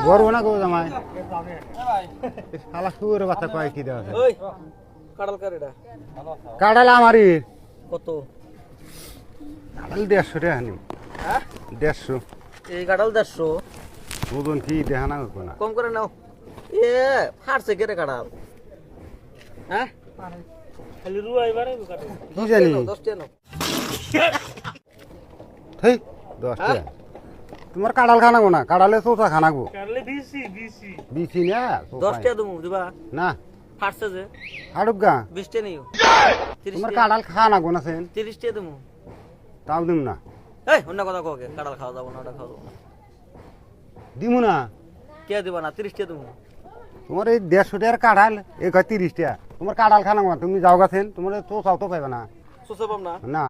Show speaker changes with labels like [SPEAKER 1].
[SPEAKER 1] গরু না গো জামাই শালা শুয়োরের বাচ্চা কয় কি দেওয়া
[SPEAKER 2] ওই কাঁঠাল কার এটা
[SPEAKER 1] কাঁঠাল আমারই
[SPEAKER 2] কত
[SPEAKER 1] কাঁঠাল 150 টাকা নি
[SPEAKER 2] হ্যাঁ
[SPEAKER 1] 150
[SPEAKER 2] এই কাঁঠাল 150
[SPEAKER 1] ওজন কি দেখা না না
[SPEAKER 2] কম করে নাও এ ফাটছে কেটে কাঁঠাল হ্যাঁ খালি রুয়া এবারে কাঁঠাল
[SPEAKER 1] কি জানি
[SPEAKER 2] 10 টাকা নাও
[SPEAKER 1] হেই 10 টাকা তোমার কাঁঠাল খানা গো না কাঁঠালে চোষা খানা গো
[SPEAKER 2] কাঁঠালে বিসি
[SPEAKER 1] বিচি না
[SPEAKER 2] 10 টাকা দেবো দিবা
[SPEAKER 1] না
[SPEAKER 2] ফাটছে যে
[SPEAKER 1] হাড়ুক গা
[SPEAKER 2] 20 টাকা নিও 30
[SPEAKER 1] তোমার
[SPEAKER 2] টাকা
[SPEAKER 1] কাঁঠাল খানা গো না সেন
[SPEAKER 2] 30 টাকা দেবো
[SPEAKER 1] তাও দিম না
[SPEAKER 2] এই অন্য কথা ককে কাঁঠাল খাওয়া যাবো না ওটা খাওয়া যাবো না
[SPEAKER 1] দিমু না
[SPEAKER 2] কে দিবা না 30 টাকা দেবো
[SPEAKER 1] তোমার এই 150 টাকার কাঁঠাল এই 30 টাকা তোমার কাঁঠাল খানা গো না তুমি যাও গা সেন তোমার চোষাও তো পাইবে না
[SPEAKER 2] সুসে পাম না
[SPEAKER 1] না